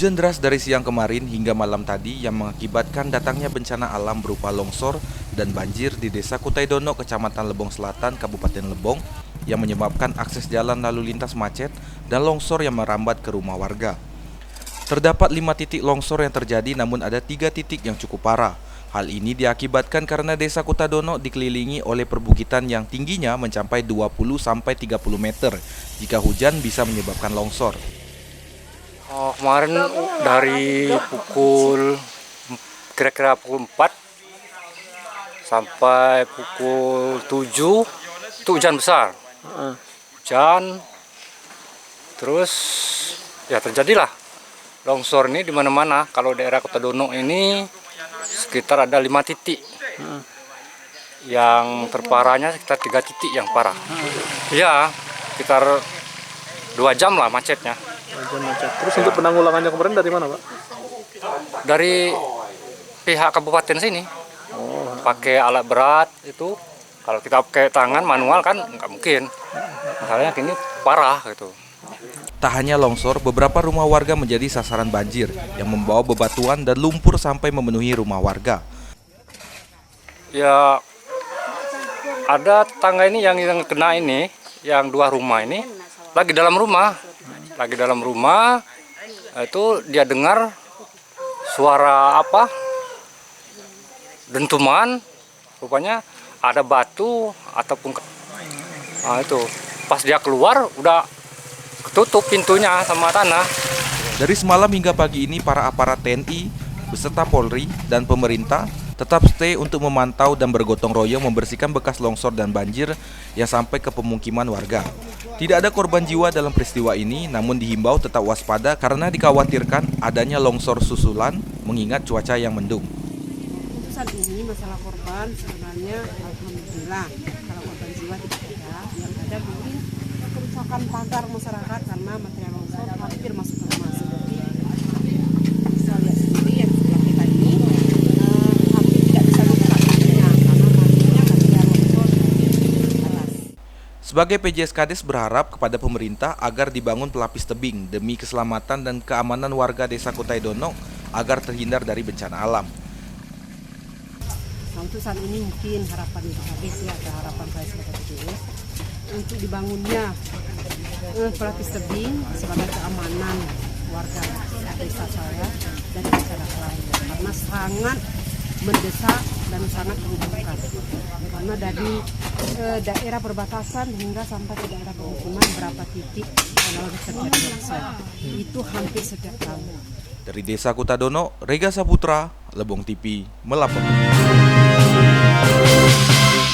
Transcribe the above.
Hujan deras dari siang kemarin hingga malam tadi yang mengakibatkan datangnya bencana alam berupa longsor dan banjir di Desa Kutaidono, Kecamatan Lebong Selatan, Kabupaten Lebong, yang menyebabkan akses jalan lalu lintas macet dan longsor yang merambat ke rumah warga. Terdapat 5 titik longsor yang terjadi, namun ada 3 titik yang cukup parah. Hal ini diakibatkan karena Desa Kutaidono dikelilingi oleh perbukitan yang tingginya mencapai 20-30 meter. Jika hujan bisa menyebabkan longsor. Kemarin dari kira-kira pukul 4 sampai pukul 7 itu hujan besar. Hujan, terus ya terjadilah longsor ini di mana-mana. Kalau daerah Kutaidono ini sekitar ada 5 titik. Yang terparahnya sekitar 3 titik yang parah. Ya, sekitar 2 jam lah macetnya. Terus untuk penanggulangannya kemarin dari mana, Pak? Dari pihak kabupaten sini, pakai alat berat itu. Kalau kita pakai tangan manual kan nggak mungkin. Masalahnya ini parah gitu. Tak hanya longsor, beberapa rumah warga menjadi sasaran banjir yang membawa bebatuan dan lumpur sampai memenuhi rumah warga. Ya, ada tetangga ini yang kena ini, yang 2 rumah ini lagi dalam rumah. Itu dia dengar suara apa? Dentuman, rupanya ada batu ataupun itu. Pas dia keluar udah ketutup pintunya sama tanah. Dari semalam hingga pagi ini, para aparat TNI beserta Polri dan pemerintah tetap stay untuk memantau dan bergotong royong membersihkan bekas longsor dan banjir yang sampai ke pemukiman warga. Tidak ada korban jiwa dalam peristiwa ini, namun dihimbau tetap waspada karena dikhawatirkan adanya longsor susulan mengingat cuaca yang mendung. Saat ini masalah korban sebenarnya alhamdulillah, kalau korban jiwa tidak ada. Yang ada mungkin kerusakan pagar masyarakat karena material longsor hampir masuk ke rumah. Seperti bisa lihat sendiri yang sebelah kita ini hampir tidak bisa buka pagarnya karena material longsor di atas. Sebagai PJSKades berharap kepada pemerintah agar dibangun pelapis tebing demi keselamatan dan keamanan warga Desa Kutaidono agar terhindar dari bencana alam. Nah, untuk saat ini mungkin harapan PJSKades ya, ada harapan saya sebagai PJS untuk dibangunnya pelapis tebing sebagai keamanan warga desa saya dan masyarakat lain, karena sangat mendesak dan sangat membutuhkan. Karena dari daerah perbatasan hingga sampai ke daerah pemukiman berapa titik kalau terjadi longsor. Itu hampir setiap tahun. Dari Desa Kutaidono, Rega Saputra, Lebong TV, melapor.